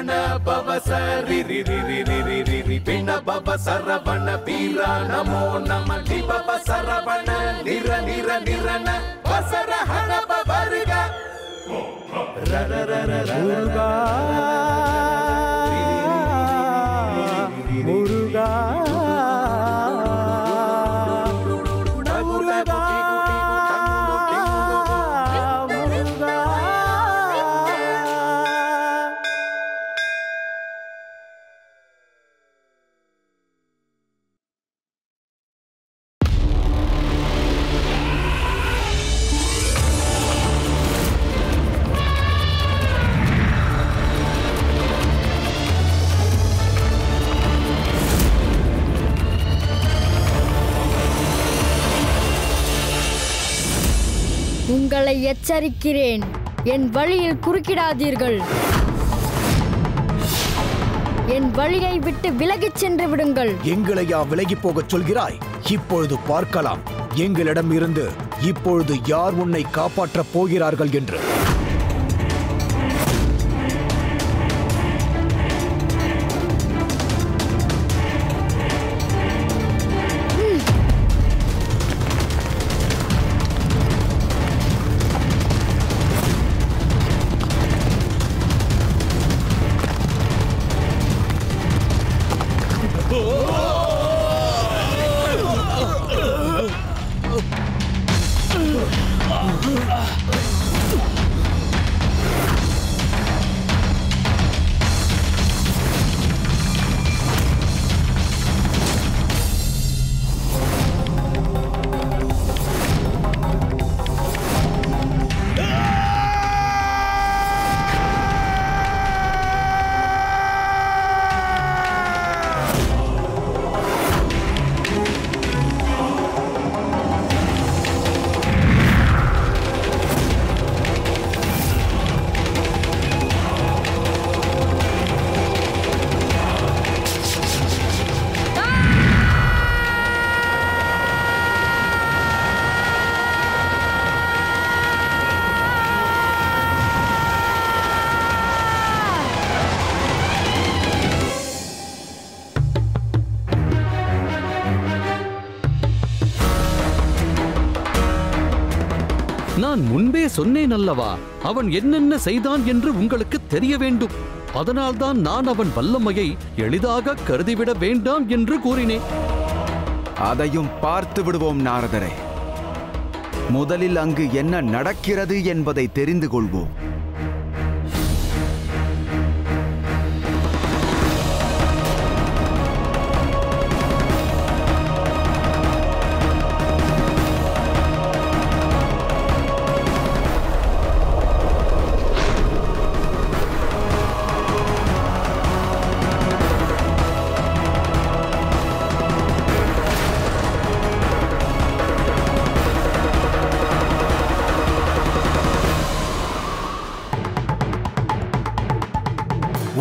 ಗಣ ಭವ ಸರಿ ರಿ ರಿ ರಿ ರಿ ರಿ ರಿ ರಿ ಪಿಣ ಭವ ಸರವಣ ವೀರ ನಮೋ ನಮ ಲಿ ಭವ ಸರವಣ ನಿರ ನಿರ ನಿರನ ವಸರ ಹಣ ಭವರ್ಗ ರ ರ ರ ರ ಮುರುಗಾ ಮುರುಗಾ உங்களை எச்சரிக்கிறேன், என் வழியில் குறுக்கிடாதீர்கள். என் வழியை விட்டு விலகிச் சென்று விடுங்கள். எங்களையா விலகி போகச் சொல்கிறாய்? இப்பொழுது பார்க்கலாம் எங்களிடம் இருந்து இப்பொழுது யார் உன்னை காப்பாற்றப் போகிறார்கள் என்று. நான் முன்பே சொன்னேன் அல்லவா, அவன் என்னென்ன செய்தான் என்று உங்களுக்கு தெரிய வேண்டும். அதனால்தான் நான் அவன் வல்லமையை எளிதாக கருதிவிட வேண்டாம் என்று கூறினேன். அதையும் பார்த்து விடுவோம் நாரதரே. முதலில் அங்கு என்ன நடக்கிறது என்பதை தெரிந்து கொள்வோம்.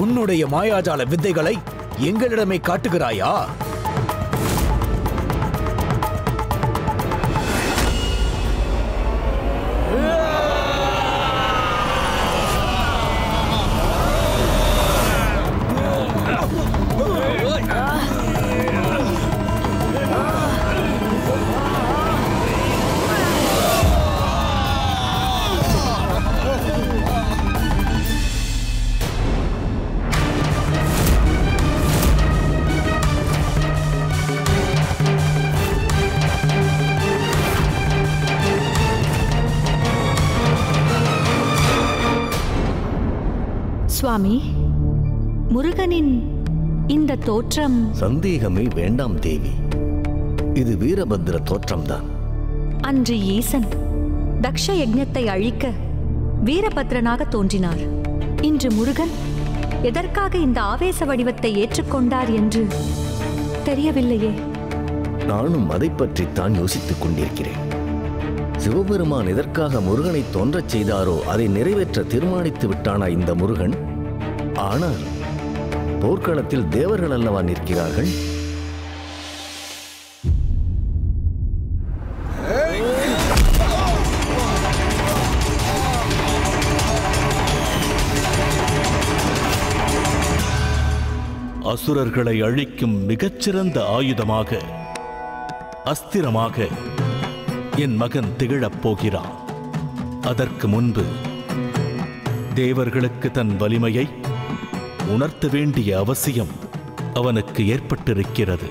உன்னுடைய மாயாஜால வித்தைகளை எங்களிடமே காட்டுகிறாயா? சுவாமி, முருகனின் இந்த தோற்றம் சந்தேகமே வேண்டாம் தேவி, இது வீரபத்ர தோற்றம்தான். அன்று ஈசன் தக்ஷ யஜ்ஞத்தை அழிக்க வீரபத்ரனாக தோன்றினார். இன்று முருகன் எதற்காக இந்த ஆவேச வடிவத்தை ஏற்றுக்கொண்டார் என்று தெரியவில்லையே. நானும் அதை பற்றித்தான் யோசித்துக் கொண்டிருக்கிறேன். சிவபெருமான் எதற்காக முருகனை தோன்றச் செய்தாரோ அதை நிறைவேற்ற தீர்மானித்து விட்டானா இந்த முருகன்? ஆனால் போர்க்களத்தில் தேவர்கள் அல்லவா நிற்கிறார்கள். அசுரர்களை அழிக்கும் மிகச்சிறந்த ஆயுதமாக, அஸ்திரமாக என் மகன் திகழப் போகிறான். அதற்கு முன்பு தேவர்களுக்கு தன் வலிமையை உணர்த்த வேண்டிய அவசியம் அவனுக்கு ஏற்பட்டிருக்கிறது.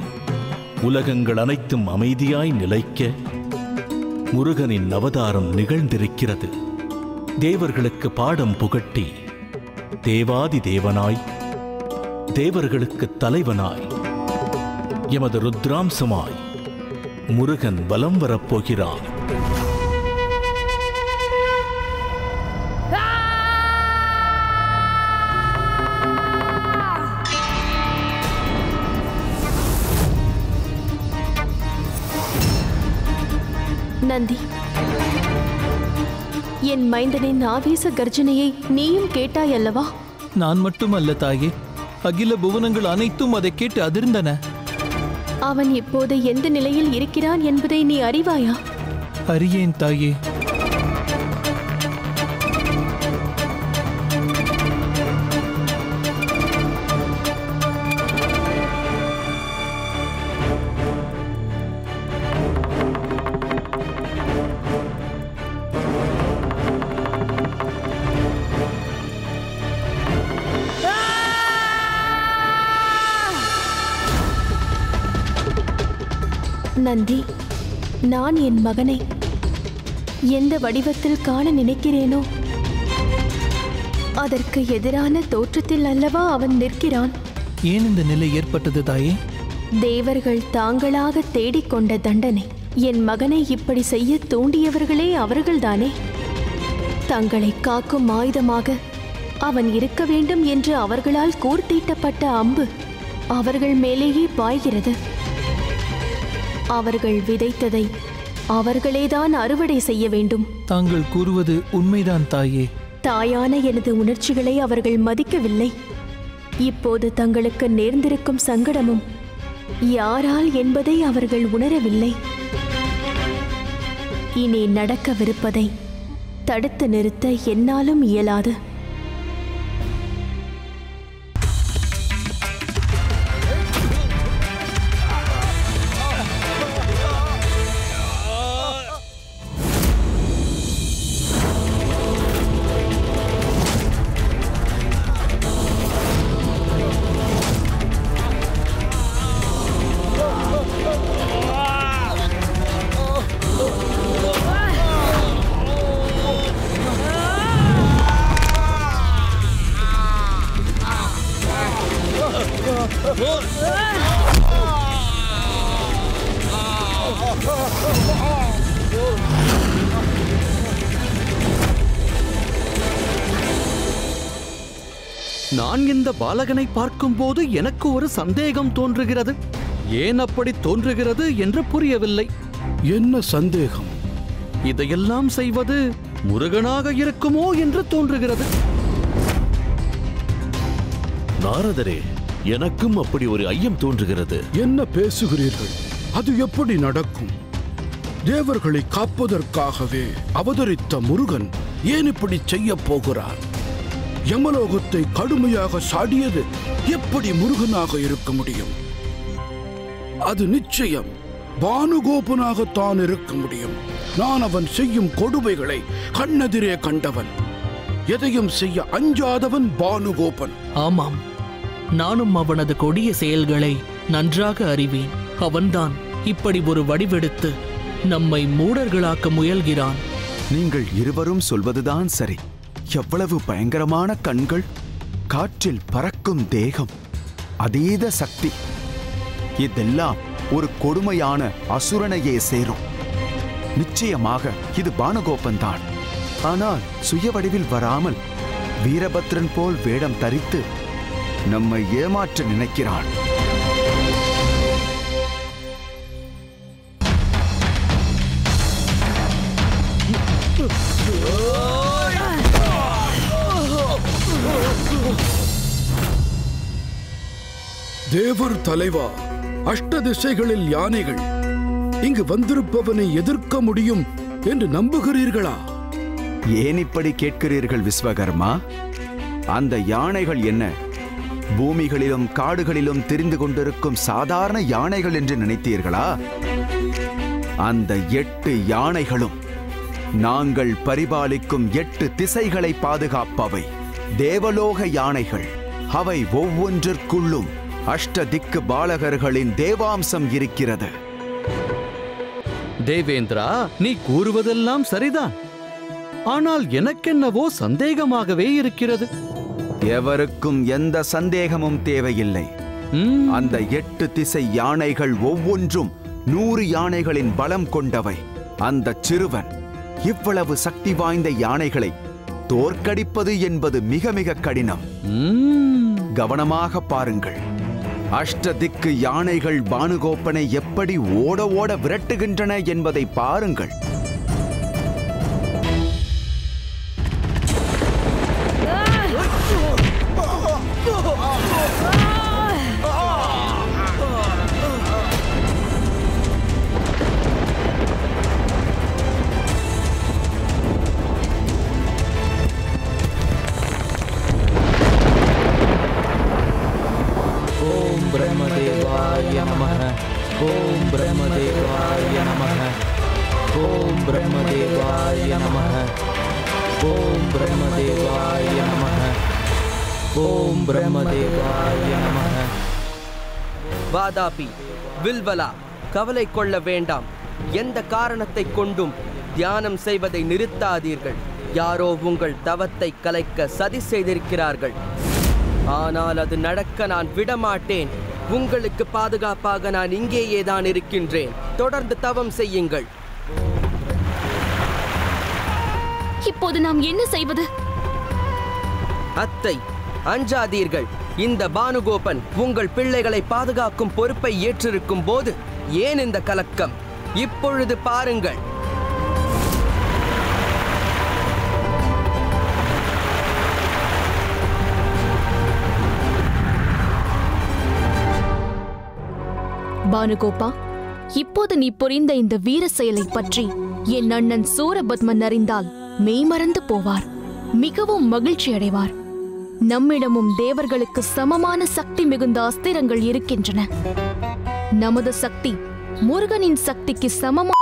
உலகங்கள் அனைத்தும் அமைதியாய் நிலைக்க முருகனின் அவதாரம் நிகழ்ந்திருக்கிறது. தேவர்களுக்கு பாடம் புகட்டி தேவாதி தேவனாய், தேவர்களுக்கு தலைவனாய், எமது ருத்ராம்சமாய் முருகன் வலம் வரப்போகிறான். நந்தி, என் மைந்தனின் ஆவேச கர்ஜனையை நீயும் கேட்டாய் அல்லவா? நான் மட்டுமல்ல தாயே, அகில புவனங்கள் அனைத்தும் அதை கேட்டு அதிர்ந்தன. அவன் இப்போது எந்த நிலையில் இருக்கிறான் என்பதை நீ அறிவாயா? அறியேன் தாயே. நந்தி, நான் என் மகனை எந்த வடிவத்தில் காண நினைக்கிறேனோ அதற்கு எதிரான தோற்றத்தில் அல்லவா அவன் நிற்கிறான். ஏன் இந்த நிலை ஏற்பட்டது தாயே? தேவர்கள் தாங்களாக தேடிக்கொண்ட தண்டனை. என் மகனை இப்படி செய்ய தூண்டியவர்களே அவர்கள்தானே. தங்களை காக்கும் ஆயுதமாக அவன் இருக்க வேண்டும் என்று அவர்களால் கூர்த்தீட்டப்பட்ட அம்பு அவர்கள் மேலேயே பாய்கிறது. அவர்கள் விதைத்ததை அவர்களேதான் அறுவடை செய்ய வேண்டும். தாங்கள் கூறுவது உண்மைதான் தாயே. தாயான எனது உணர்ச்சிகளை அவர்கள் மதிக்கவில்லை. இப்போது தங்களுக்கு நேர்ந்திருக்கும் சங்கடமும் யாரால் என்பதை அவர்கள் உணரவில்லை. இனி நடக்கவிருப்பதை தடுத்து நிறுத்த என்னாலும் இயலாது. நான் இந்த பாலகனை பார்க்கும்போது எனக்கு ஒரு சந்தேகம் தோன்றுகிறது. ஏன் அப்படி தோன்றுகிறது என்று புரியவில்லை. என்ன சந்தேகம்? இதையெல்லாம் செய்வது முருகனாக இருக்குமோ என்று தோன்றுகிறது. நாரதரே, எனக்கும் அப்படி ஒரு ஐயம் தோன்றுகிறது. என்ன பேசுகிறீர்கள்? அது எப்படி நடக்கும்? தேவர்களை காப்பதற்காகவே அவதரித்த முருகன் ஏன் இப்படி செய்ய போகிறார்? யமலோகத்தை கடுமையாக சாடியது எப்படி முருகனாக இருக்க முடியும்? அது நிச்சயம் பானுகோபனாகத்தான் இருக்க முடியும். நான் அவன் செய்யும் கொடுமைகளை கண்ணெதிரே கண்டவன். எதையும் செய்ய அஞ்சாதவன் பானுகோபன். ஆமாம், நானும் அவனது கொடிய செயல்களை நன்றாக அறிவேன். அவன்தான் இப்படி ஒரு வடிவெடுத்து நம்மை மூடர்களாக்க முயல்கிறான். நீங்கள் இருவரும் சொல்வதுதான் சரி. எவ்வளவு பயங்கரமான கண்கள், காற்றில் பறக்கும் தேகம், அதீத சக்தி, இதெல்லாம் ஒரு கொடுமையான அசுரனையே சேரும். நிச்சயமாக இது பானுகோபன் தான். ஆனால் சுய வடிவில் வராமல் வீரபத்ரன் போல் வேடம் தரித்து நம்மை ஏமாற்ற நினைக்கிறான். தேவர் தலைவா, அஷ்ட திசைகளில் யானைகள். இங்கு வந்திருப்பவனை எதிர்க்க முடியும் என்று நம்புகிறீர்களா? ஏன் இப்படி கேட்கிறீர்கள் விஸ்வகர்மா? அந்த யானைகள் என்ன பூமிகளிலும் காடுகளிலும் திரிந்து கொண்டிருக்கும் சாதாரண யானைகள் என்று நினைத்தீர்களா? அந்த 8 யானைகளும் நாங்கள் பரிபாலிக்கும் 8 திசைகளை பாதுகாப்பவை தேவலோக யானைகள். அவை ஒவ்வொன்றிற்குள்ளும் அஷ்டதிக்கு பாலகர்களின் தேவாம்சம் இருக்கிறது. தேவேந்திரா, நீ கூறுவதெல்லாம் சரிதான். ஆனால் எனக்கென்னவோ சந்தேகமாகவே இருக்கிறது. எவருக்கும் எந்த சந்தேகமும் தேவையில்லை. அந்த 8 திசை யானைகள் ஒவ்வொன்றும் 100 யானைகளின் பலம் கொண்டவை. அந்த சிறுவன் இவ்வளவு சக்தி வாய்ந்த யானைகளை தோற்கடிப்பது என்பது மிக மிக கடினம். கவனமாக பாருங்கள். அஷ்டதிக்கு யானைகள் பானுகோப்பனை எப்படி ஓட ஓட விரட்டுகின்றன என்பதை பாருங்கள். ब्रह्मदेवाय नमः। ओम ब्रह्मदेवाय नमः। ओम ब्रह्मदेवाय नमः। ओम ब्रह्मदेवाय नमः। ओम ब्रह्मदेवाय नमः। வாதாபி, வில்வலா, கவலை கொள்ள வேண்டாம். எந்த காரணத்தை கொண்டும் தியானம் செய்வதை நிறுத்தாதீர்கள். யாரோ உங்கள் தவத்தை கலைக்க சதி செய்திருக்கிறார்கள். ஆனால் அது நடக்க நான் விடமாட்டேன். உங்களுக்கு பாதுகாப்பாக நான் இங்கேயே தான் இருக்கின்றேன். தொடர்ந்து தவம் செய்யுங்கள். இப்போது நாம் என்ன செய்வது? அத்தை, அஞ்சாதீர்கள். இந்த பானுகோபன் உங்கள் பிள்ளைகளை பாதுகாக்கும் பொறுப்பை ஏற்றிருக்கும் போது ஏன் இந்த கலக்கம்? இப்பொழுது பாருங்கள். பானுகோபா, இப்போது நீ புரிந்த இந்த வீர செயலை பற்றி என் அண்ணன் சூரபத்மன் அறிந்தால் மெய்மறந்து போவார். மிகவும் மகிழ்ச்சி அடைவார். நம்மிடமும் தேவர்களுக்கு சமமான சக்தி மிகுந்த அஸ்திரங்கள் இருக்கின்றன. நமது சக்தி முருகனின் சக்திக்கு சமமான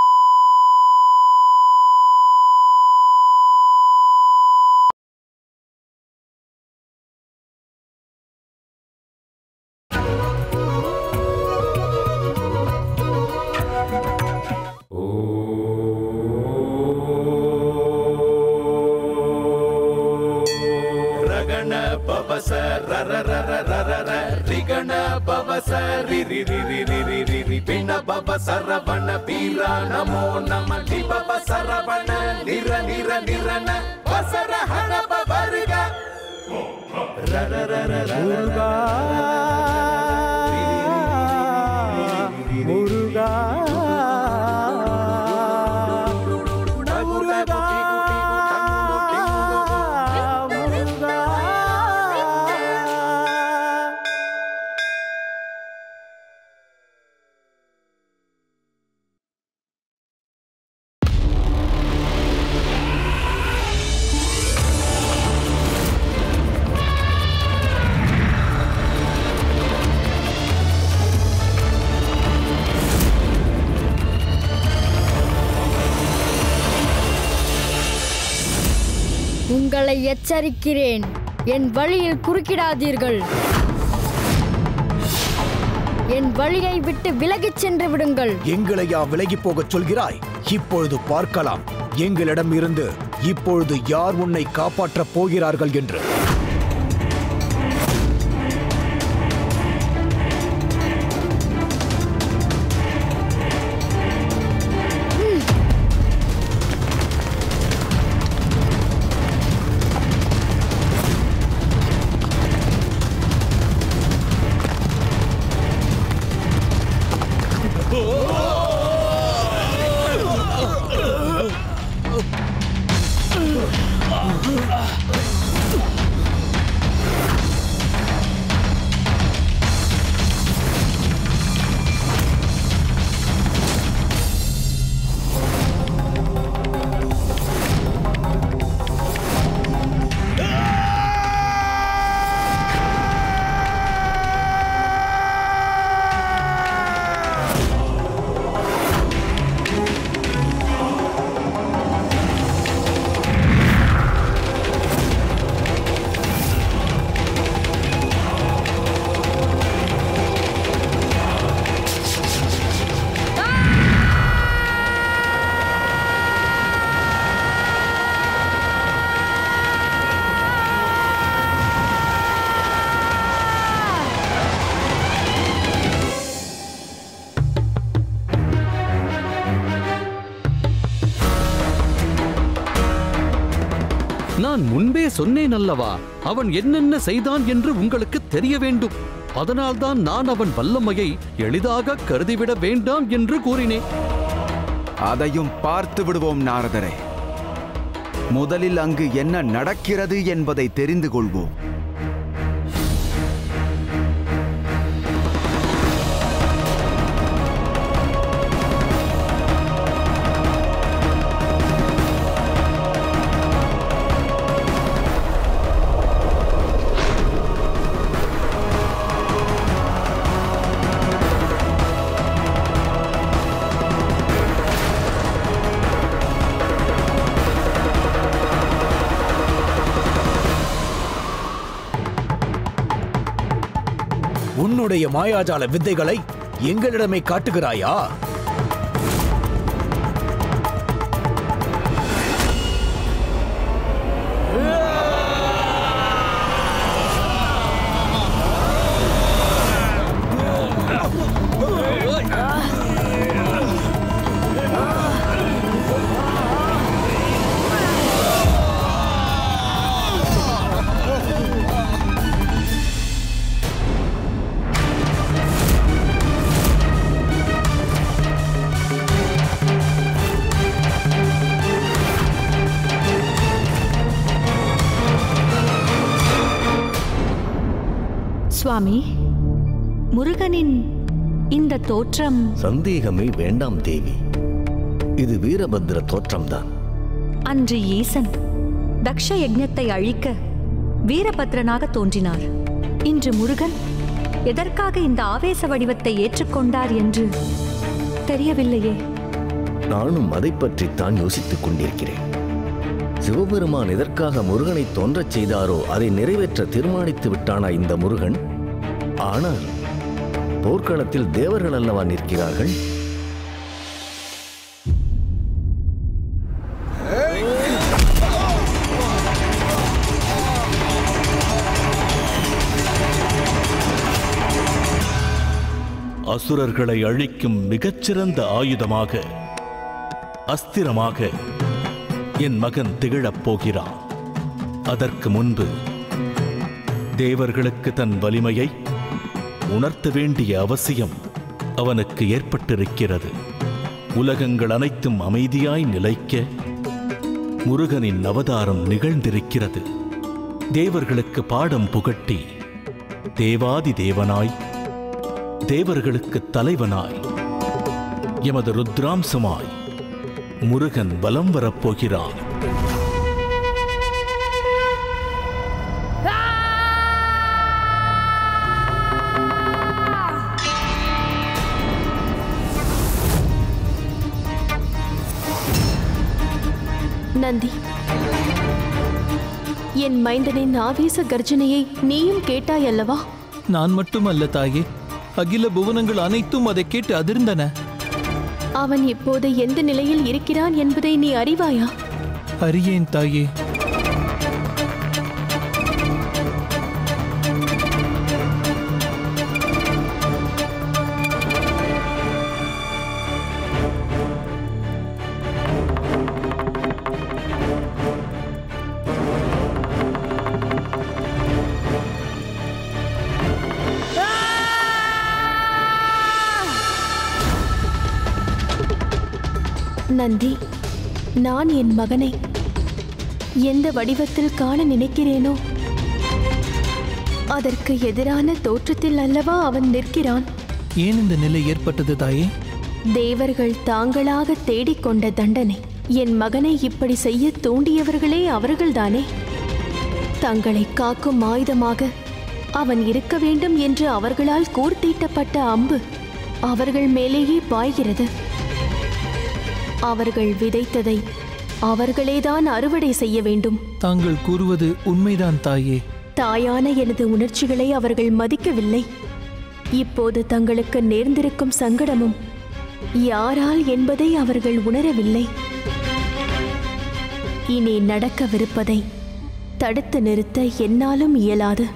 சரவண வீரா நமோ நம லிபப சரவண நிர நிர நிரன வசரஹண பவர்க முருகா முருகா உங்களை எச்சரிக்கிறேன். என் வழியில் குறுக்கிடாதீர்கள். என் வழியை விட்டு விலகிச் சென்று விடுங்கள். எங்களையா விலகி போகச் சொல்கிறாய்? இப்பொழுது பார்க்கலாம் எங்களிடம் இருந்து இப்பொழுது யார் உன்னை காப்பாற்றப் போகிறார்கள் என்று. நான் முன்பே சொன்னேன் அல்லவா, அவன் என்னென்ன செய்தான் என்று உங்களுக்கு தெரிய வேண்டும். அதனால்தான் நான் அவன் வல்லமையை எளிதாக கருதிவிட வேண்டாம் என்று கூறினேன். அதையும் பார்த்து விடுவோம் நாரதரே. முதலில் அங்கு என்ன நடக்கிறது என்பதை தெரிந்து கொள்வோம். உன்னுடைய மாயாஜால வித்தைகளை எங்களிடமே காட்டுகிறாயா? சுவாமி, முருகனின் இந்த தோற்றம்... சந்தேகமே வேண்டாம் தேவி, இது வீரபத்ர தோற்றம்தான். அன்று ஈசன் தக்ஷ யஜ்ஞத்தை அழிக்க வீரபத்ரனாக தோன்றினார். இன்று முருகன் எதற்காக இந்த ஆவேச வடிவத்தை ஏற்றுக்கொண்டார் என்று தெரியவில்லையே. நானும் அதை பற்றித்தான் யோசித்துக் கொண்டிருக்கிறேன். சிவபெருமான் எதற்காக முருகனை தோன்றச் செய்தாரோ அதை நிறைவேற்ற தீர்மானித்து விட்டானா இந்த முருகன்? ஆனால் போர்க்களத்தில் தேவர்கள் அல்லவா நிற்கிறார்கள்? அசுரர்களை அழிக்கும் மிகச்சிறந்த ஆயுதமாக, அஸ்திரமாக என் மகன் திகழப் போகிறான். அதற்கு முன்பு தேவர்களுக்கு தன் வலிமையை உணர்த்த வேண்டிய அவசியம் அவனுக்கு ஏற்பட்டிருக்கிறது. உலகங்கள் அனைத்தும் அமைதியாய் நிலைக்க முருகனின் அவதாரம் நிகழ்ந்திருக்கிறது. தேவர்களுக்கு பாடம் புகட்டி தேவாதி தேவனாய், தேவர்களுக்கு தலைவனாய், எமது ருத்ராம்சமாய் முருகன் வலம் வரப்போகிறான். நந்தி, என் மைந்தனின் ஆவேச கர்ஜனையை நீயும் கேட்டாய் அல்லவா? நான் மட்டுமல்ல தாயே, அகில புவனங்கள் அனைத்தும் அதை கேட்டு அதிர்ந்தன. அவன் இப்போது எந்த நிலையில் இருக்கிறான் என்பதை நீ அறிவாயா? அறியேன் தாயே. நந்தி, நான் என் மகனை எந்த வடிவத்தில் காண நினைக்கிறேனோ அதற்கு எதிரான தோற்றத்தில் அல்லவா அவன் நிற்கிறான். ஏன் இந்த நிலை ஏற்பட்டது தாயே? தேவர்கள் தாங்களாக தேடிக்கொண்ட தண்டனை. என் மகனை இப்படி செய்ய தூண்டியவர்களே அவர்கள்தானே. தங்களை காக்கும் ஆயுதமாக அவன் இருக்க வேண்டும் என்று அவர்களால் கூர்த்தீட்டப்பட்ட அம்பு அவர்கள் மேலேயே பாய்கிறது. அவர்கள் விதைத்ததை அவர்களேதான் அறுவடை செய்ய வேண்டும். தாங்கள் கூறுவது உண்மைதான் தாயே. தாயான எனது உணர்ச்சிகளை அவர்கள் மதிக்கவில்லை. இப்போது தங்களுக்கு நேர்ந்திருக்கும் சங்கடமும் யாரால் என்பதை அவர்கள் உணரவில்லை. இனி நடக்கவிருப்பதை தடுத்து நிறுத்த என்னாலும் இயலாது.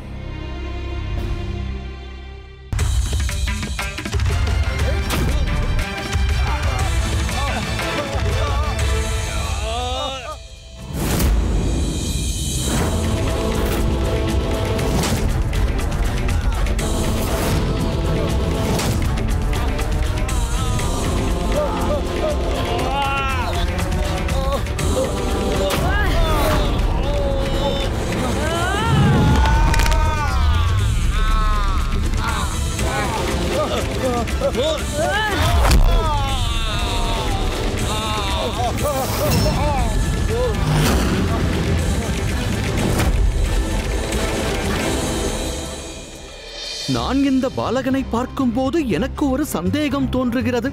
நான் இந்த பாலகனை பார்க்கும்போது எனக்கு ஒரு சந்தேகம் தோன்றுகிறது.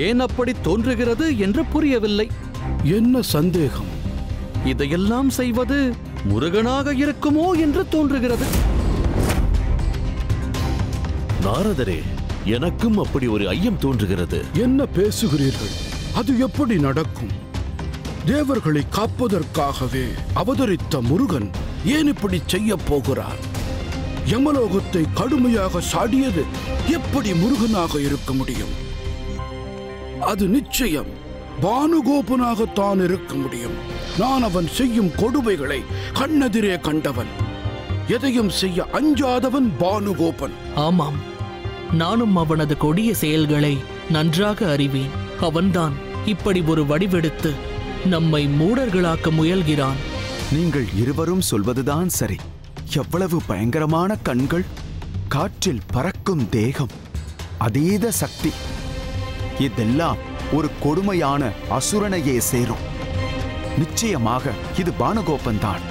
ஏன் அப்படி தோன்றுகிறது என்று புரியவில்லை. என்ன சந்தேகம்? இதையெல்லாம் செய்வது முருகனாக இருக்குமோ என்று தோன்றுகிறது. நாரதரே, எனக்கும் அப்படி ஒரு ஐயம் தோன்றுகிறது. என்ன பேசுகிறீர்கள்? அது எப்படி நடக்கும்? தேவர்களை காப்பதற்காகவே அவதரித்த முருகன் ஏன் இப்படி செய்ய போகிறார்? யமலோகத்தை கடுமையாக சாடியது எப்படி முருகனாக இருக்க முடியும்? அது நிச்சயம் பானுகோபனாகத்தான் இருக்க முடியும். நான் அவன் செய்யும் கொடுமைகளை கண்ணெதிரே கண்டவன். எதையும் செய்ய அஞ்சாதவன் பானுகோபன். ஆமாம், நானும் அவனது கொடிய செயல்களை நன்றாக அறிவேன். அவன்தான் இப்படி ஒரு வடிவெடுத்து நம்மை மூடர்களாக்க முயல்கிறான். நீங்கள் இருவரும் சொல்வதுதான் சரி. எவ்வளவு பயங்கரமான கண்கள், காற்றில் பறக்கும் தேகம், அதீத சக்தி, இதெல்லாம் ஒரு கொடுமையான அசுரனையே சேரும். நிச்சயமாக இது பானுகோபன் தான்.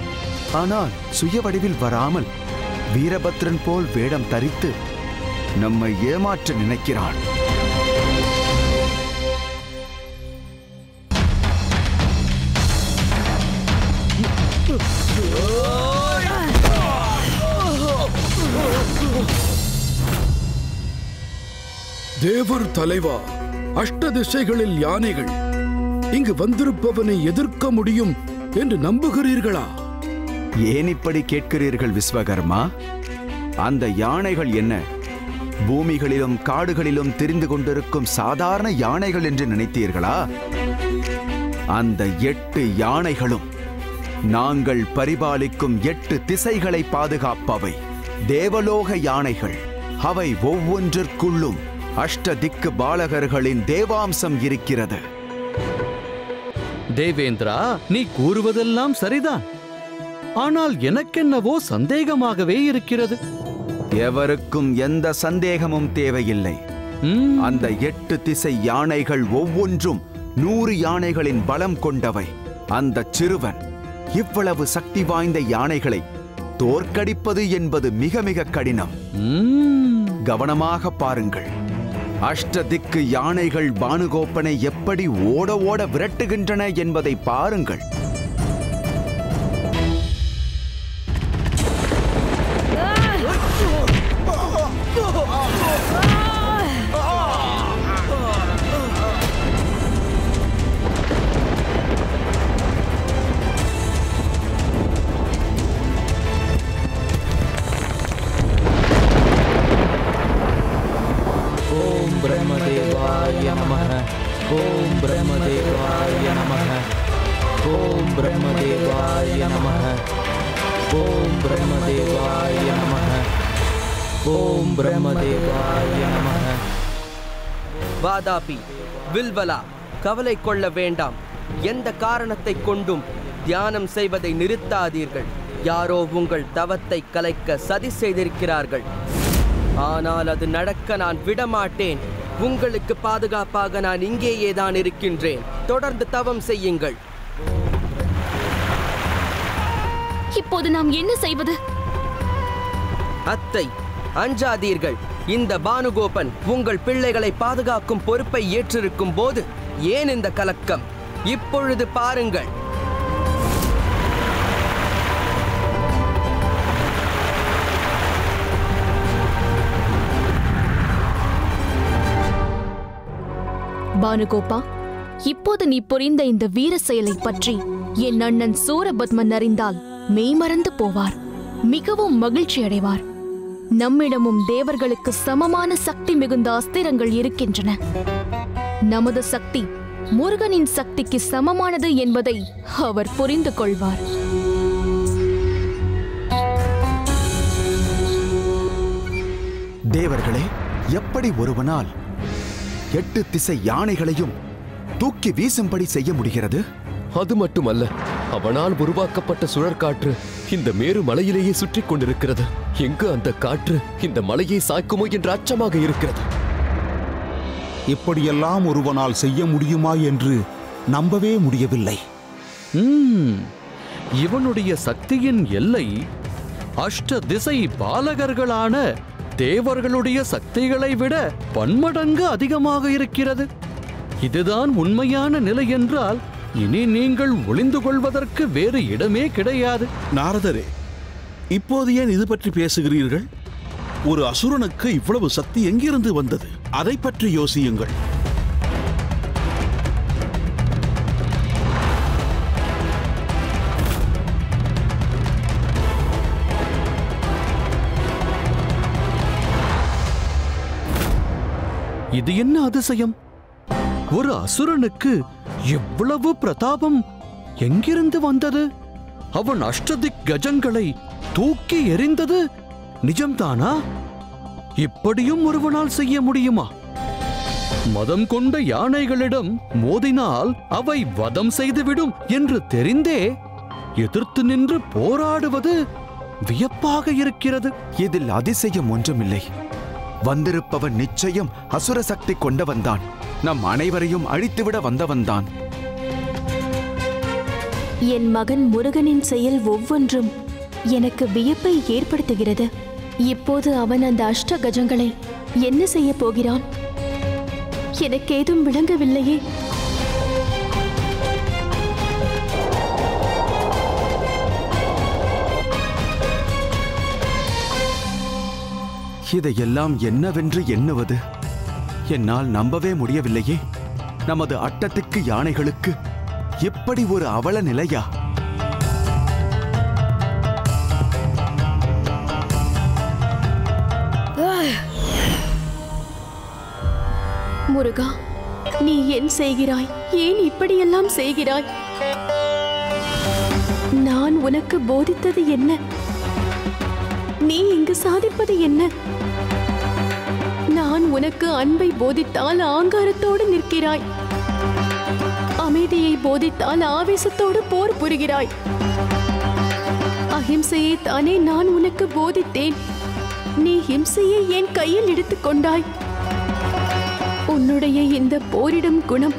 ஆனால் சுய வடிவில் வராமல் வீரபத்ரன் போல் வேடம் தரித்து நம்மை ஏமாற்ற நினைக்கிறான். தேவர் தலைவா, அஷ்ட திசைகளில் யானைகள். இங்கு வந்திருப்பவனை எதிர்க்க முடியும் என்று நம்புகிறீர்களா? ஏன் இப்படி கேட்கிறீர்கள் விஸ்வகர்மா? அந்த யானைகள் என்ன பூமிகளிலும் காடுகளிலும் திரிந்து கொண்டிருக்கும் சாதாரண யானைகள் என்று நினைத்தீர்களா? அந்த 8 யானைகளும் நாங்கள் பரிபாலிக்கும் 8 திசைகளை பாதுகாப்பவை தேவலோக யானைகள். அவை ஒவ்வொன்றிற்குள்ளும் அஷ்ட திக்கு பாலகர்களின் தேவாம்சம் இருக்கிறது. தேவேந்திரா, நீ கூறுவதெல்லாம் சரிதான். ஆனால் எனக்கென்னவோ சந்தேகமாகவே இருக்கிறது. எவருக்கும் எந்த சந்தேகமும் தேவையில்லை. அந்த 8 திசை யானைகள் ஒவ்வொன்றும் 100 யானைகளின் பலம் கொண்டவை. அந்த சிறுவன் இவ்வளவு சக்தி வாய்ந்த யானைகளை தோற்கடிப்பது என்பது மிக மிக கடினம். கவனமாக பாருங்கள். அஷ்டதிக்கு யானைகள் பானுகோபனை எப்படி ஓட ஓட விரட்டுகின்றன என்பதை பாருங்கள். ब्रह्मदेवाय नमः। ओम ब्रह्मदेवाय नमः। ओम ब्रह्मदेवाय नमः। ओम ब्रह्मदेवाय नमः। ओम ब्रह्मदेवाय नमः। வாதாபி, வில்வலா, கவலை கொள்ள வேண்டாம். எந்த காரணத்தை கொண்டும் தியானம் செய்வதை நிறுத்தாதீர்கள். யாரோ உங்கள் தவத்தை கலைக்க சதி செய்திருக்கிறார்கள். ஆனால் அது நடக்க நான் விடமாட்டேன். உங்களுக்கு பாதுகாப்பாக நான் இங்கேயே தான் இருக்கின்றேன். தொடர்ந்து தவம் செய்யுங்கள். இப்போது நாம் என்ன செய்வது? அத்தை, அஞ்சாதீர்கள். இந்த பானுகோபன் உங்கள் பிள்ளைகளை பாதுகாக்கும் பொறுப்பை ஏற்றிருக்கும் போது ஏன் இந்த கலக்கம்? இப்பொழுது பாருங்கள். பானுகோபா, இப்போது நீ புரிந்த இந்த வீர செயலை பற்றி என் அண்ணன் சூரபத்மன் அறிந்தால் மெய்மறந்து போவார். மிகவும் மகிழ்ச்சி அடைவார். நம்மிடமும் தேவர்களுக்கு சமமான சக்தி மிகுந்த அஸ்திரங்கள் இருக்கின்றன. நமது சக்தி முருகனின் சக்திக்கு சமமானது என்பதை அவர் புரிந்து கொள்வார். தேவர்களே, எப்படி ஒருவனால் 8 திசை யானைகளையும் தூக்கி வீசும்படி செய்ய முடிகிறது? அது மட்டுமல்ல, அவனால் உருவாக்கப்பட்ட சுழற்காற்று இந்த மேரு மலையிலேயே சுற்றி கொண்டிருக்கிறது. எங்கு அந்த காற்று இந்த மலையை சாய்க்குமோ என்ற அச்சமாக இருக்கிறது. இப்படியெல்லாம் ஒருவனால் செய்ய முடியுமா என்று நம்பவே முடியவில்லை. இவனுடைய சக்தியின் எல்லை அஷ்ட திசை பாலகர்களான தேவர்களுடைய சக்திகளை விட பன்மடங்கு அதிகமாக இருக்கிறது. இதுதான் உண்மையான நிலை என்றால் இனி நீங்கள் ஒளிந்து கொள்வதற்கு வேறு இடமே கிடையாது. நாரதரே, இப்போது ஏன் இது பற்றி பேசுகிறீர்கள்? ஒரு அசுரனுக்கு இவ்வளவு சக்தி எங்கிருந்து வந்தது? அதை பற்றி யோசியுங்கள். இது என்ன அதிசயம்? ஒரு அசுரனுக்கு எவ்வளவு பிரதாபம் எங்கிருந்து வந்தது? அவன் அஷ்டதிக் கஜங்களை தூக்கி எறிந்தது நிஜம்தானா? இப்படியும் ஒருவனால் செய்ய முடியுமா? மதம் கொண்ட யானைகளிடம் மோதினால் அவை வதம் செய்துவிடும் என்று தெரிந்தே எதிர்த்து நின்று போராடுவது வியப்பாக இருக்கிறது. இதில் அதிசயம் ஒன்றுமில்லை. வந்திருப்பவன் நிச்சயம் அசுர சக்தி கொண்டவன்தான். நம் அனைவரையும் அழித்துவிட வந்தவன்தான். என் மகன் முருகனின் செயல் ஒவ்வொன்றும் எனக்கு வியப்பை ஏற்படுத்துகிறது. இப்போது அவன் அந்த அஷ்ட கஜங்களை என்ன செய்ய போகிறான்? எனக்கு ஏதும் விளங்கவில்லையே. இதையெல்லாம் என்னவென்று எண்ணுவது? என்னால் நம்பவே முடியவில்லையே. நமது அட்டத்துக்கு யானைகளுக்கு எப்படி ஒரு அவல நிலையா? முருகா, நீ ஏன் செய்கிறாய்? ஏன் இப்படியெல்லாம் செய்கிறாய்? நான் உனக்கு போதித்தது என்ன? நீ இங்கு சாதிப்பது என்ன? நான் உனக்கு அன்பை போதித்தால் ஆங்காரத்தோடு நிற்கிறாய். அமைதியை போதித்தால் ஆவேசத்தோடு போர் புரிகிறாய். அஹிம்சையை தானே நான் உனக்கு போதித்தேன். நீ ஹிம்சையை என் கையில் எடுத்துக்கொண்டாய். உன்னுடைய இந்த போரிடும் குணம்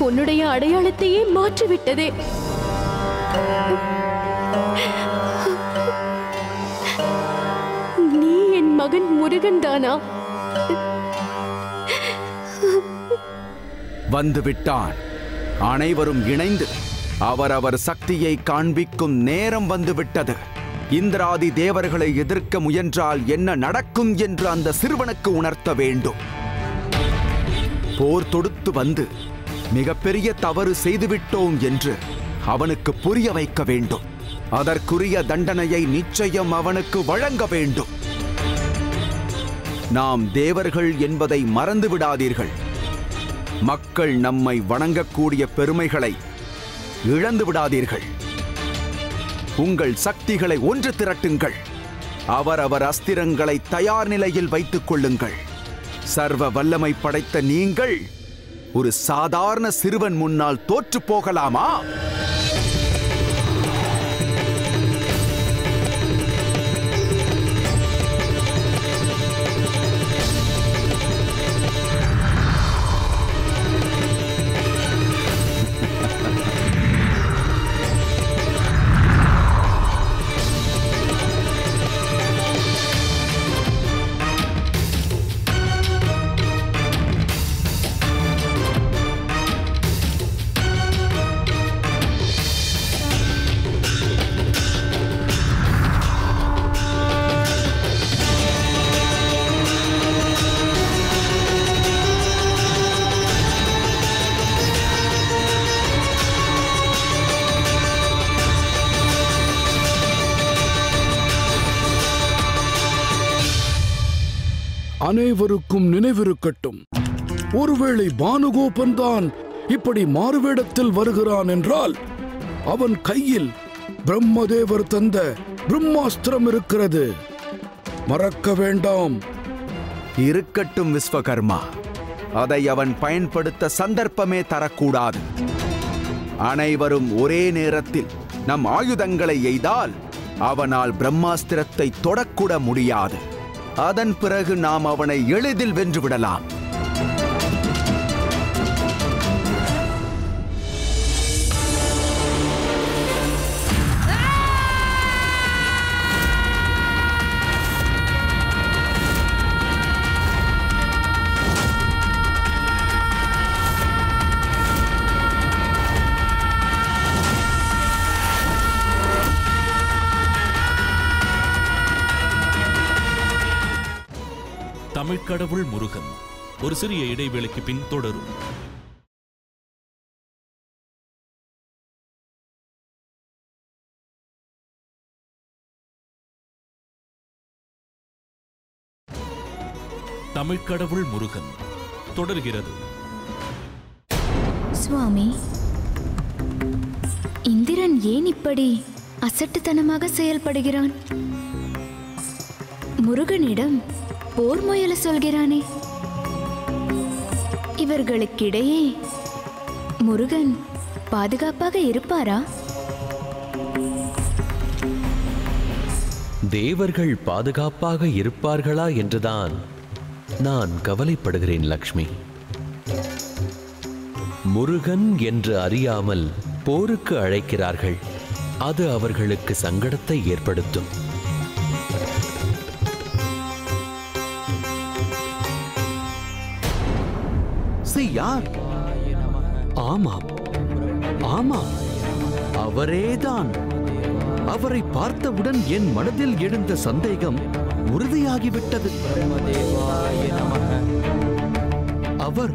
உன்னுடைய அடையாளத்தையே மாற்றிவிட்டதே. நீ என் மகன் முருகன் தானா? வந்துவிட்டான். அனைவரும் இணைந்து அவரவர் சக்தியை காண்பிக்கும் நேரம் வந்துவிட்டது. இந்திராதி தேவர்களை எதிர்க்க முயன்றால் என்ன நடக்கும் என்று அந்த சிறுவனுக்கு உணர்த்த வேண்டும். போர் தொடுத்து வந்து மிகப்பெரிய தவறு செய்துவிட்டோம் என்று அவனுக்கு புரிய வைக்க வேண்டும். அதற்குரிய தண்டனையை நிச்சயம் அவனுக்கு வழங்க வேண்டும். நாம் தேவர்கள் என்பதை மறந்து விடாதீர்கள். மக்கள் நம்மை வணங்கக்கூடிய பெருமைகளை இழந்து விடாதீர்கள். உங்கள் சக்திகளை ஒன்று திரட்டுங்கள். அவரவர் அஸ்திரங்களை தயார் நிலையில் வைத்துக் கொள்ளுங்கள். சர்வ வல்லமை படைத்த நீங்கள் ஒரு சாதாரண சிறுவன் முன்னால் தோற்று போகலாமா? அனைவருக்கும் நினைவிருக்கட்டும், ஒருவேளை பானுகோபன் தான் இப்படி மாறுவேடத்தில் வருகிறான் என்றால் அவன் கையில் பிரம்மதேவர் தந்த பிரம்மாஸ்திரம் இருக்கிறது. மறக்க வேண்டாம். இருக்கட்டும் விஸ்வகர்மா. அதை அவன் பயன்படுத்த சந்தர்ப்பமே தரக்கூடாது. அனைவரும் ஒரே நேரத்தில் நம் ஆயுதங்களை எய்தால் அவனால் பிரம்மாஸ்திரத்தை தொடக்கூட முடியாது. அதன் பிறகு நாம் அவனை எளிதில் வென்றுவிடலாம். தமிழ்க்கடவுள் முருகன். ஒரு சிறிய இடைவேளைக்கு பின் தொடரும். தமிழ்க்கடவுள் முருகன் தொடர்கிறது. சுவாமி, இந்திரன் ஏன் இப்படி அசட்டுத்தனமாக செயல்படுகிறான்? முருகனிடம் போர் முயல சொல்கிறானே. இவர்களுக்கிடையே முருகன் பாதுகாப்பாக இருப்பாரா? தேவர்கள் பாதுகாப்பாக இருப்பார்களா என்றுதான் நான் கவலைப்படுகிறேன் லக்ஷ்மி. முருகன் என்று அறியாமல் போருக்கு அழைக்கிறார்கள். அது அவர்களுக்கு சங்கடத்தை ஏற்படுத்தும். யார்? ஆமாம் ஆமாம், அவரேதான். அவரை பார்த்தவுடன் என் மனதில் எழுந்த சந்தேகம் உறுதியாகிவிட்டது. அவர்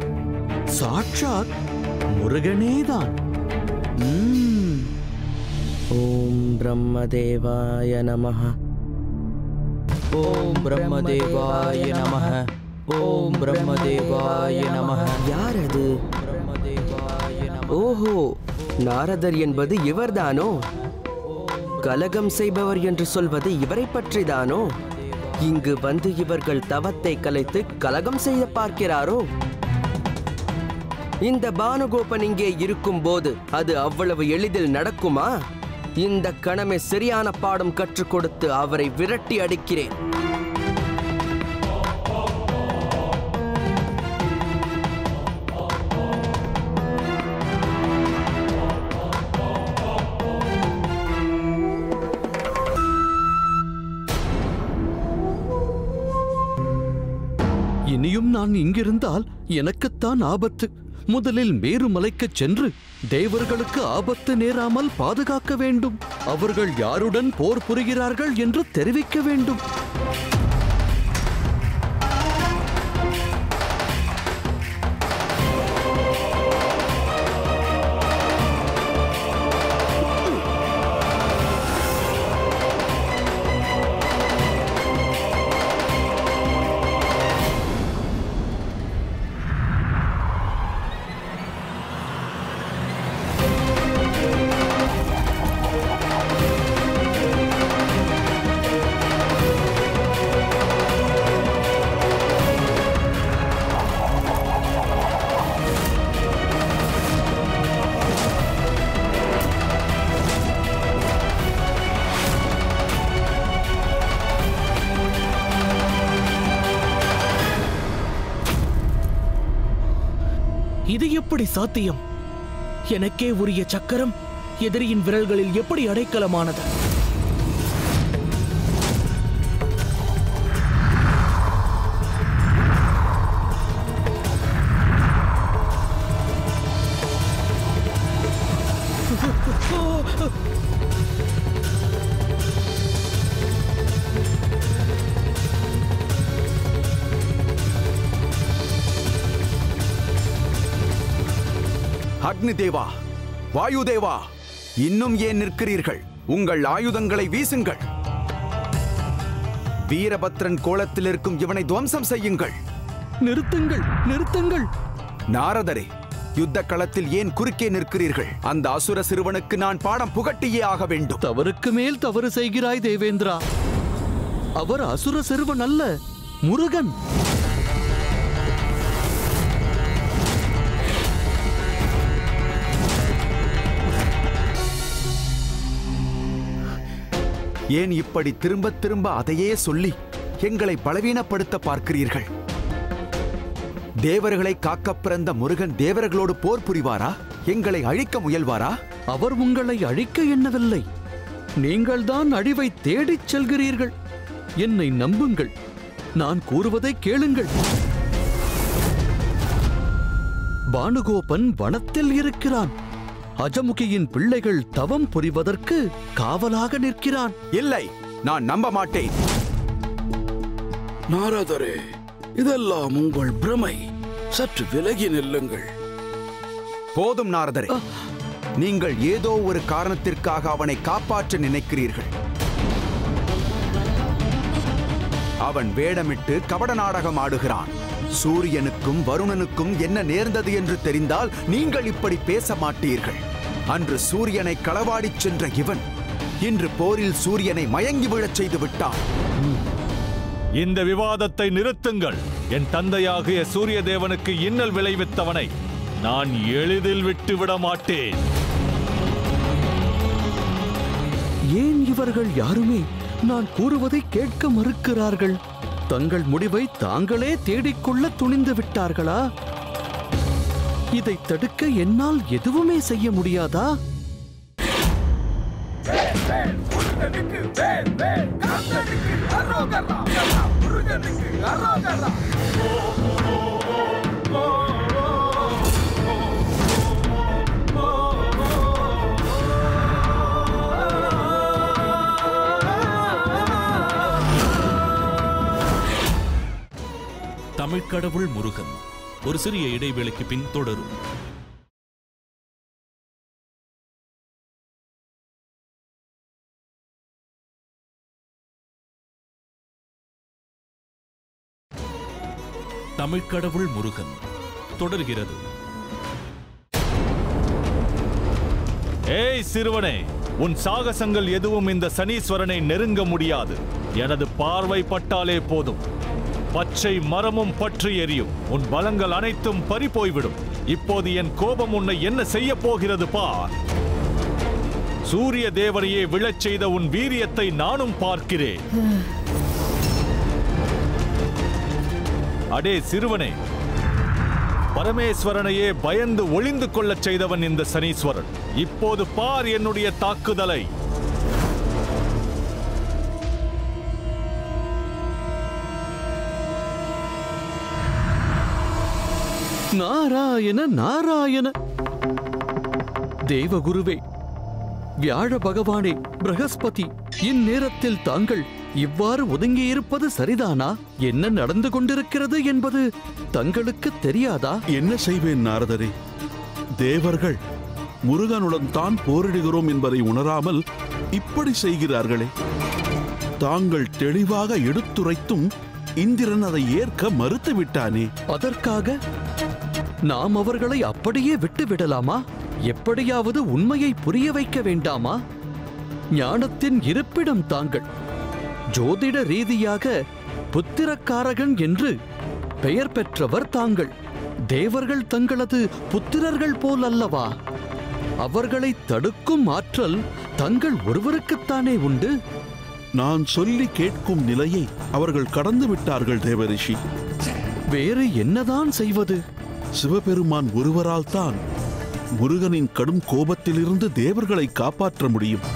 சாட்சாத் முருகனேதான். ஓம் பிரம்மதேவாய நமஹ. ஓம் பிரம்மதேவாய நமஹ. ஓம் பிரம்மதேவாய நமஹ. யார் அது? ஓஹோ, நாரதர் என்பது இவர்தானோ? கலகம் செய்பவர் என்று சொல்வது இவரை பற்றிதானோ? இங்கு வந்து இவர்கள் தவத்தை கலைத்து கலகம் செய்ய பார்க்கிறாரோ? இந்த பானுகோபன் இங்கே இருக்கும் போது அது அவ்வளவு எளிதில் நடக்குமா? இந்த கணமே சரியான பாடம் கற்றுக் கொடுத்து அவரை விரட்டி அடிக்கிறேன். இனியும் நான் இங்கிருந்தால் எனக்குத்தான் ஆபத்து. முதலில் மேருமலைக்குச் சென்று தேவர்களுக்கு ஆபத்து நேராமல் பாதுகாக்க வேண்டும். அவர்கள் யாருடன் போர் புரிகிறார்கள் என்று தெரிவிக்க வேண்டும். இது எப்படி சாத்தியம்? எனக்கே உரிய சக்கரம் எதிரியின் விரல்களில் எப்படி அடைக்கலமானது? அக்னி தேவா, வாயு தேவா, இன்னும் ஏன் நிற்கிறீர்கள்? உங்கள் ஆயுதங்களை வீசுங்கள். வீரபத்ரன் கோலத்தில் இருக்கும் இவனை துவம்சம் செய்யுங்கள். நிறுத்துங்கள், நிறுத்துங்கள். நாரதரே, யுத்த களத்தில் ஏன் குறுக்கே நிற்கிறீர்கள்? அந்த அசுர சிறுவனுக்கு நான் பாடம் புகட்டியே ஆக வேண்டும். தவறுக்கு மேல் தவறு செய்கிறாய் தேவேந்திரா. அவர் அசுர சிறுவன் அல்ல, முருகன். ஏன் இப்படி திரும்ப திரும்ப அதையே சொல்லி எங்களை பலவீனப்படுத்த பார்க்கிறீர்கள்? தேவர்களை காக்க பிறந்த முருகன் தேவர்களோடு போர் புரிவாரா? எங்களை அழிக்க முயல்வாரா? அவர் உங்களை அழிக்க எண்ணவில்லை. நீங்கள்தான் அழிவை தேடிச் செல்கிறீர்கள். என்னை நம்புங்கள், நான் கூறுவதை கேளுங்கள். பானுகோபன் வனத்தில் இருக்கிறான். அஜமுகியின் பிள்ளைகள் தவம் புரிவதற்கு காவலாக நிற்கிறான். இல்லை, நான் நம்ப மாட்டேன். நாரதரே, இதெல்லாம் உங்கள் பிரமை. சற்று விலகி நில்லுங்கள். போதும் நாரதரே, நீங்கள் ஏதோ ஒரு காரணத்திற்காக அவனை காப்பாற்ற நினைக்கிறீர்கள். அவன் வேடமிட்டு கபட நாடகம் ஆடுகிறான். சூரியனுக்கும் வருணனுக்கும் என்ன நேர்ந்தது என்று தெரிந்தால் நீங்கள் இப்படி பேச மாட்டீர்கள். அன்று சூரியனை களவாடிச் சென்ற இவன் இன்று போரில் சூரியனை மயங்கி விழச் செய்து விட்டான். இந்த விவாதத்தை நிறுத்துங்கள். என் தந்தையாகிய சூரிய தேவனுக்கு இன்னல் விளைவித்தவனை நான் எளிதில் விட்டுவிட மாட்டேன். ஏன் இவர்கள் யாருமே நான் கூறுவதை கேட்க மறுக்கிறார்கள்? தங்கள் முடிவை தாங்களே தேடிக்கொள்ள துணிந்து விட்டார்களா? இதை தடுக்க என்னால் எதுவுமே செய்ய முடியாதா? தமிழ்க்கடவுள் முருகன் ஒரு சிறிய இடைவேளைக்கு பின் தொடரும். தமிழ்க்கடவுள் முருகன் தொடர்கிறது. ஏய் சிறுவனே, உன் சாகசங்கள் எதுவும் இந்த சனீஸ்வரனை நெருங்க முடியாது. எனது பார்வை பட்டாலே போதும், பச்சை மரமும் பற்றி எரியும். உன் பலங்கள் அனைத்தும் பறி போய்விடும். இப்போது என் கோபம் உன்னை என்ன செய்ய போகிறது பார். சூரிய தேவரையே விழச் செய்த உன் வீரியத்தை நானும் பார்க்கிறேன். அடே சிறுவனே, பரமேஸ்வரனையே பயந்து ஒளிந்து கொள்ளச் செய்தவன் இந்த சனீஸ்வரன். இப்போது பார் என்னுடைய தாக்குதலை. நாராயண நாராயண. தேவகுருவே, வியாழ பகவானே, பிரகஸ்பதி, இந்நேரத்தில் தாங்கள் இவ்வாறு ஒதுங்கியிருப்பது சரிதானா? என்ன நடந்து கொண்டிருக்கிறது என்பது தங்களுக்கு தெரியாதா? என்ன செய்வேன் நாரதரே? தேவர்கள் முருகனுடன் தான் போரிடுகிறோம் என்பதை உணராமல் இப்படி செய்கிறார்களே. தாங்கள் தெளிவாக எடுத்துரைத்தும் இந்திரன் அதை ஏற்க மறுத்து விட்டானே. அதற்காக நாம் அவர்களை அப்படியே விட்டு விடலாமா? எப்படியாவது உண்மையை புரிய வைக்க வேண்டாமா? ஞானத்தின் இருப்பிடம் தாங்கள். ஜோதிட ரீதியாக புத்திரக்காரகன் என்று பெயர் பெற்றவர் தாங்கள். தேவர்கள் தங்களது புத்திரர்கள் போல் அல்லவா? அவர்களை தடுக்கும் ஆற்றல் தங்கள் ஒருவருக்குத்தானே உண்டு. நான் சொல்லி கேட்கும் நிலையை அவர்கள் கடந்து விட்டார்கள் தேவரிஷி. வேறு என்னதான் செய்வது? சிவபெருமான் ஒருவரால் தான் முருகனின் கடும் கோபத்திலிருந்து தேவர்களை காப்பாற்ற முடியும்.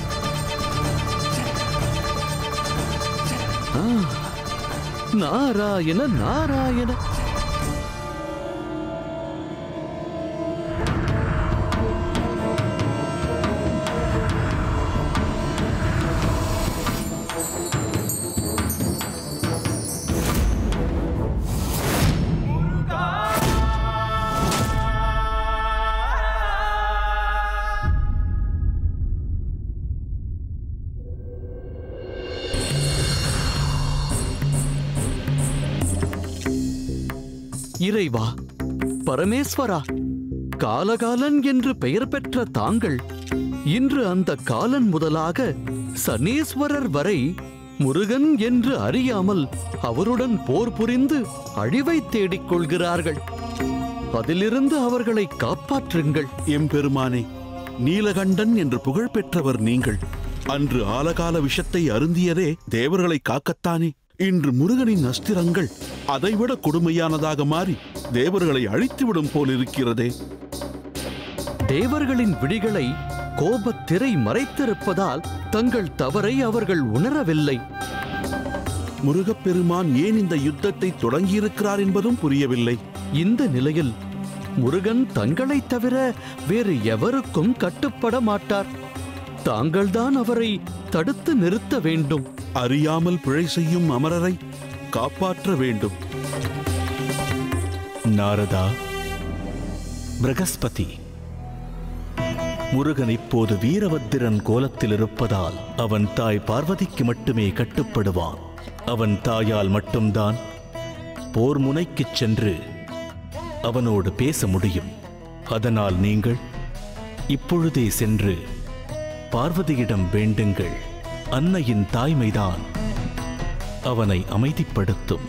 நாராயண நாராயண. இறைவா, பரமேஸ்வரா, காலகாலன் என்று பெயர் பெற்ற தாங்கள் இன்று அந்த காலன் முதலாக சனீஸ்வரர் வரை முருகன் என்று அறியாமல் அவருடன் போர் புரிந்து அழிவை தேடிக் கொள்கிறார்கள். அதிலிருந்து அவர்களை காப்பாற்றுங்கள். எம்பெருமானே, நீலகண்டன் என்று புகழ் பெற்றவர் நீங்கள். அன்று ஆலகால விஷத்தை அருந்தியதே தேவர்களை காக்கத்தானே. இன்று முருகனின் அஸ்திரங்கள் அதைவிட கொடுமையானதாக மாறி தேவர்களை அழித்துவிடும் போலிருக்கிறதே. தேவர்களின் விழிகளை கோபத்திரை மறைத்திருப்பதால் தங்கள் தவறை அவர்கள் உணரவில்லை. முருகப்பெருமான் ஏன் இந்த யுத்தத்தை தொடங்கியிருக்கிறார் என்பதும் புரியவில்லை. இந்த நிலையில் முருகன் தங்களை தவிர வேறு எவருக்கும் கட்டுப்பட மாட்டார். தாங்கள்தான் அவரை தடுத்து நிறுத்த வேண்டும். அறியாமல் பிழை செய்யும் அமரரை காப்பாற்ற வேண்டும். நாரதா, பிரகஸ்பதி, முருகன் இப்போது வீரபத்திரன் கோலத்தில் இருப்பதால் அவன் தாய் பார்வதிக்கு மட்டுமே கட்டுப்படுவான். அவன் தாயால் மட்டும்தான் போர் முனைக்குச் சென்று அவனோடு பேச முடியும். அதனால் நீங்கள் இப்பொழுதே சென்று பார்வதியிடம் வேண்டுங்கள். அன்னையின் தாய்மைதான் அவனை அமைதிப்படுத்தும்.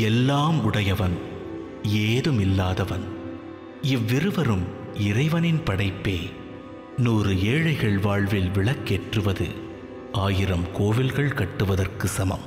எல்லாம் உடையவன், ஏதுமில்லாதவன், இவ்விருவரும் இறைவனின் படைப்பே. 100 ஏழைகள் வாழ்வில் விளக்கேற்றுவது 1000 கோவில்கள் கட்டுவதற்கு சமம்.